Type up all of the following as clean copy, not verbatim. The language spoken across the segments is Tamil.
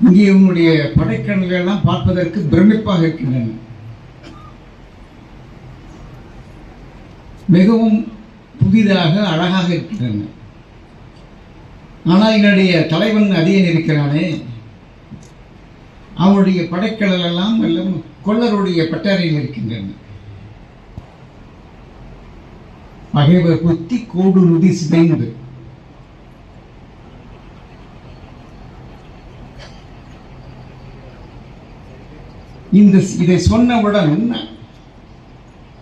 இங்கே உங்களுடைய படைக்கணல்கள் எல்லாம் பார்ப்பதற்கு பிரமிப்பாக இருக்கின்றன. மிகவும் புதிதாக அழகாக இருக்கின்றன. ஆனால் என்னுடைய தலைவன் அதிகன் இருக்கிறானே, அவனுடைய படைக்கடல் எல்லாம் கொள்ளருடைய பட்டறையில் இருக்கின்றன. பகைவர் குத்தி கோடு நுதி சிதைந்து இதை சொன்னவுடன்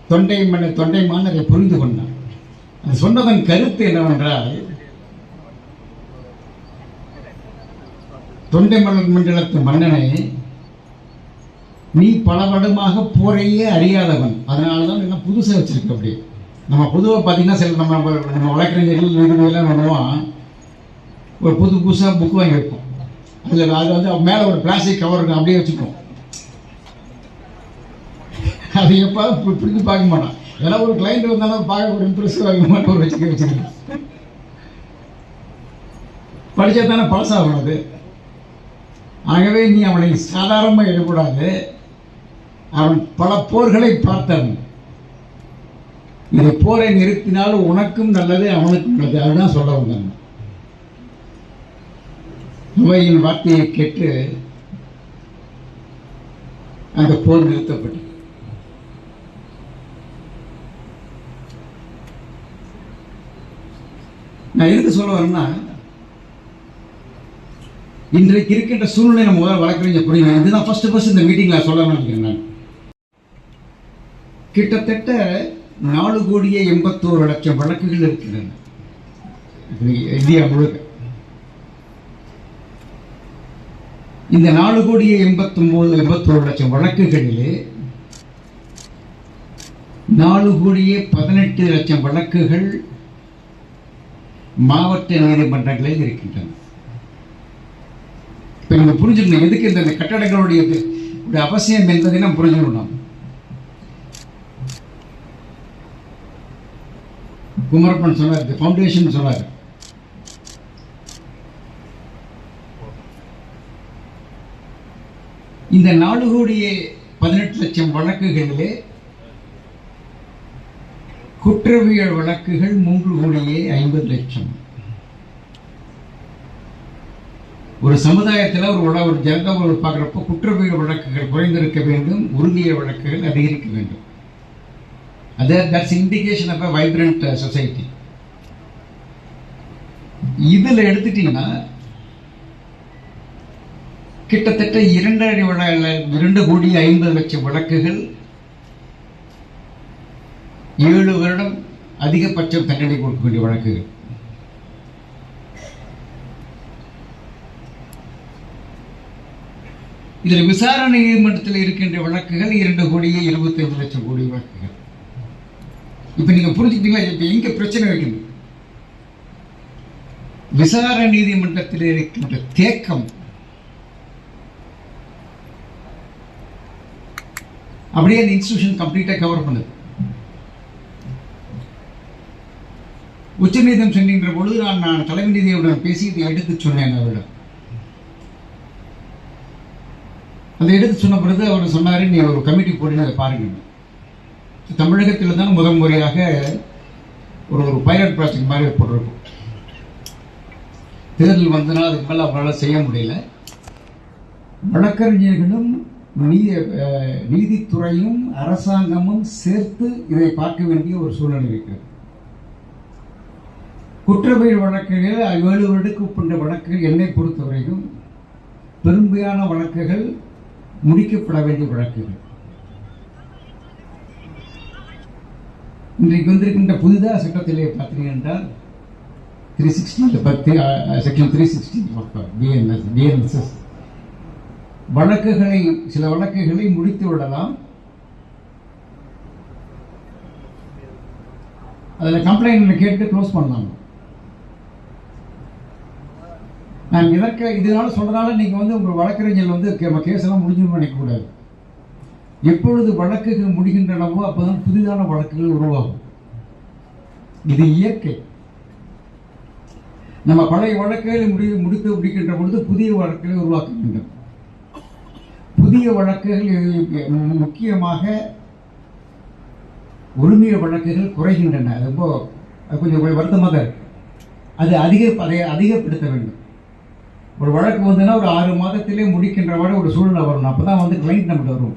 தொண்டைமான் அதை புரிந்து கொண்டான். அது சொன்னதன் கருத்து என்னவென்றால், தொண்டை மண்டலத்து மன்னனை, நீ பல வருடமாக போரையே அறியாதவன், அதனாலதான் எல்லாம் புதுசாக வச்சிருக்க. அப்படி நம்ம பொதுவாக பார்த்தீங்கன்னா சில நம்ம வழக்கறிஞர்கள் எல்லாம் பண்ணுவோம், ஒரு புதுசாக புக் வாங்கி வைப்போம். அதில் அது வந்து மேலே ஒரு பிளாஸ்டிக் கவர் இருக்கும், அப்படியே வச்சுப்போம். அது எப்போ பிடிச்சி பார்க்க மாட்டான். ஏன்னா ஒரு கிளைண்ட் வந்தாலும் பார்க்க ஒரு இம்ப்ரெசிவ் ஆக மாட்டோம், ஒரு வச்சுருக்கேன். படித்தா தானே பாஸ் ஆகணும் அது. ஆகவே நீ அவனை சாதாரணமாக எழுதக்கூடாது. அவன் பல போர்களை பார்த்தவன். இந்த போரை நிறுத்தினால் உனக்கும் நல்லது, அவனுக்கும் நல்லது. அதுதான் சொல்ல வந்தான். நோயின் வார்த்தையை கேட்டு அந்த போர் நிறுத்தப்பட்டது. நான் எதுக்கு சொல்ல வரேன்னா, இன்றைக்கு இருக்கின்ற சூழ்நிலை நம்ம முதல்ல வழக்கறிஞர் புரியும். இதுதான் ஃபர்ஸ்ட் இந்த மீட்டிங்ல சொல்ல நினைக்கிறேன். நான் கிட்டத்தட்ட 4,81,00,000 வழக்குகள் இருக்கின்றன இந்தியா முழுக்க. இந்த 4,89,81,00,000 வழக்குகளிலே 4,18,00,000 வழக்குகள் மாவட்ட நீதிமன்றங்களில் இருக்கின்றன. இப்ப நீங்க புரிஞ்சுக்கணும், எதுக்கு இந்த கட்டடங்களுடைய அவசியம் என்பதை நாம் புரிஞ்சுக்கணும். குமரப்பன் சொன்னார், ஃபவுண்டேஷன் சொன்னார். இந்த 4,18,00,000 வழக்குகளிலே குற்றவியல் வழக்குகள் 3,50,00,000. ஒரு சமுதாயத்தில் ஒரு ஜனதா பார்க்குறப்போ குற்றவியல் வழக்குகள் குறைந்திருக்க வேண்டும், உறுதியல் வழக்குகள் அதிகரிக்க வேண்டும். That's indication of a vibrant society. இதில் எடுத்துட்டீங்கன்னா கிட்டத்தட்ட 2,50,00,000 வழக்குகள் 7 வருடம் அதிகபட்சம் தண்டனை கொடுக்க வேண்டிய வழக்குகள். இதில் விசாரணை நீதிமன்றத்தில் இருக்கின்ற வழக்குகள் 2,25,00,000 வழக்குகள். இப்ப நீங்க புரிஞ்சுக்கிட்டீங்களா? இப்ப எங்க பிரச்சனை இருக்குது? விசாரணை நீதிமன்றத்தில் இருக்கின்ற தேக்கம் அப்படியே அந்த இன்ஸ்டிடியூஷன் கம்ப்ளீட்டா கவர் பண்ணுது. உச்ச நீதிமன்றம் சென்கின்ற பொழுது நான் தலைமை நீதியுடன் பேசி இதை எடுத்து சொன்னேன். அவரிடம் அதை எடுத்து சொன்ன பிறகு அவர் சொன்னாரு, நீ ஒரு கமிட்டி போட்டு அதை பாருங்க. தமிழகத்தில் தான் முதல் முறையாக ஒரு பைலட் ப்ராஜெக்ட் மாதிரி போட்டிருக்கும். தேர்தல் வந்தனால் அதுக்கு மேலே அவங்களால செய்ய முடியல. வழக்கறிஞர்களும் நீதித்துறையும் அரசாங்கமும் சேர்த்து இதை பார்க்க வேண்டிய ஒரு சூழ்நிலை இருக்கிறது. குற்றவியல் வழக்குகள் 7 வருடத்துக்கு உட்பட்ட வழக்குகள் என்னை பொறுத்தவரைக்கும் பெரும்பாலான வழக்குகள் முடிக்கப்பட வேண்டிய வழக்குகள். இன்றைக்கு வந்திருக்கின்ற புதிதாக சட்டத்திலே பார்த்தீங்க என்றால் 360 செக்ஷன் 360 பிஎன்எஸ்எஸ் வழக்குகளை, சில வழக்குகளை முடித்து விடலாம். அதில் கம்ப்ளைண்ட் கேட்டு க்ளோஸ் பண்ணலாம். நான் இதனால சொல்றதுனால நீங்க உங்க வழக்கறிஞர் கேஸ் எல்லாம் முடிஞ்சுன்னு நினைக்கக்கூடாது. எப்பொழுது வழக்குகள் முடிகின்றனவோ அப்பதான் புதிதான வழக்குகள் உருவாகும். இது இயற்கை. நம்ம பழைய வழக்குகளை முடித்து முடிக்கின்ற பொழுது புதிய வழக்குகளை உருவாக்க வேண்டும். புதிய வழக்குகள் முக்கியமாக உரிமைய வழக்குகள் குறைகின்றன. ரொம்ப கொஞ்சம் வருத்தமாக தான் இருக்கு. அதை அதிகப்படுத்த வேண்டும். ஒரு வழக்கு வந்துன்னா ஒரு 6 மாதத்திலே முடிக்கின்ற மாதிரி ஒரு சூழ்நிலை வரணும். அப்பதான் வந்து கிளைண்ட் நம்மகிட்ட வரும்.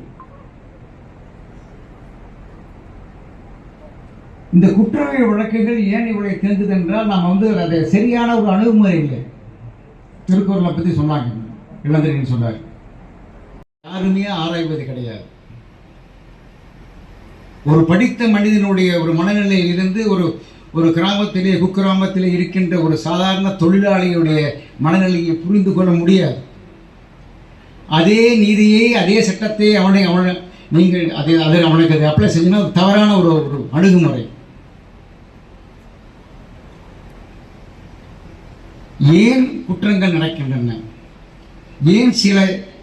இந்த குற்றவியல் வழக்குகள் ஏன் இவ்வளவு தேர்ந்தது என்றால் நாம் வந்து அதை சரியான ஒரு அணுகுமுறை இல்லை. திருக்குறளை பத்தி சொன்னாங்க, இளந்திரன் சொன்னார், யாருமே ஆராய்வது கிடையாது. ஒரு படித்த மனிதனுடைய ஒரு மனநிலையில் இருந்து ஒரு கிராமத்திலே குக்கிராமத்திலே இருக்கின்ற ஒரு சாதாரண தொழிலாளியுடைய மனநிலையை புரிந்து கொள்ள முடியாது. அதே நீதியை அதே சட்டத்தை நீங்கள் அவனுக்கு அதை அப்ளை செஞ்சீங்கன்னா தவறான ஒரு அணுகுமுறை. ஏன் குற்றங்கள் நடக்கின்றன? ஏன் சில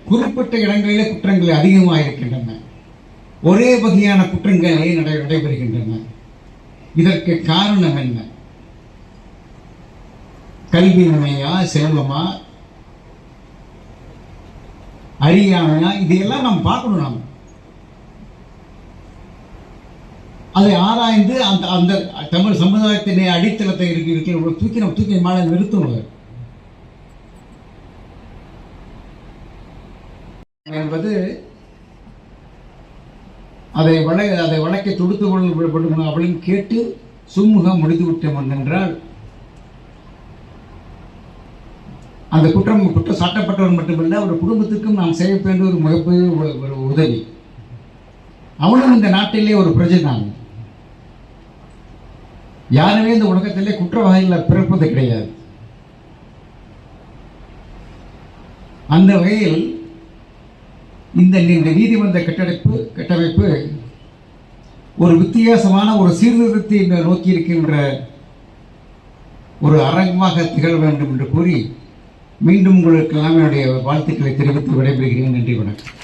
குறிப்பிட்ட இடங்களிலே குற்றங்கள் அதிகமாக இருக்கின்றன? ஒரே வகையான குற்றங்கள் ஏன் நடைபெறுகின்றன? இதற்கு காரணம் என்ன? கல்வியின்மையா, செல்வமா, அறியாமையா? இதையெல்லாம் நாம் பார்க்கணும். நாம் அதை ஆராய்ந்து அந்த தமிழ் சமுதாயத்தினை அடித்தளத்தை தூக்கி மேலே நிறுத்தணும் என்பது அதை வழக்கை தொடுத்து கொள்ளப்படும் அப்படின்னு கேட்டு சுமூகம் முடித்து விட்டோம் என்றால் அந்த குற்றம் சாட்டப்பட்டவர் மட்டுமல்ல ஒரு குடும்பத்துக்கும் நாம் செய்ய வேண்டிய ஒரு மிகப்பெரிய ஒரு உதவி. அவனும் இந்த நாட்டிலே ஒரு பிரஜை தான். யாருமே இந்த உலகத்திலே குற்றவாளிகள் பிறப்பது கிடையாது. அந்த வகையில் இந்த நீதிமன்ற கட்டமைப்பு ஒரு வித்தியாசமான ஒரு சீர்திருத்தத்தை நோக்கி இருக்கின்ற ஒரு அரங்கமாக திகழ வேண்டும் என்று கூறி மீண்டும் உங்களுக்கு எல்லாம் என்னுடைய வாழ்த்துக்களை தெரிவித்து விடைபெறுகிறேன். நன்றி, வணக்கம்.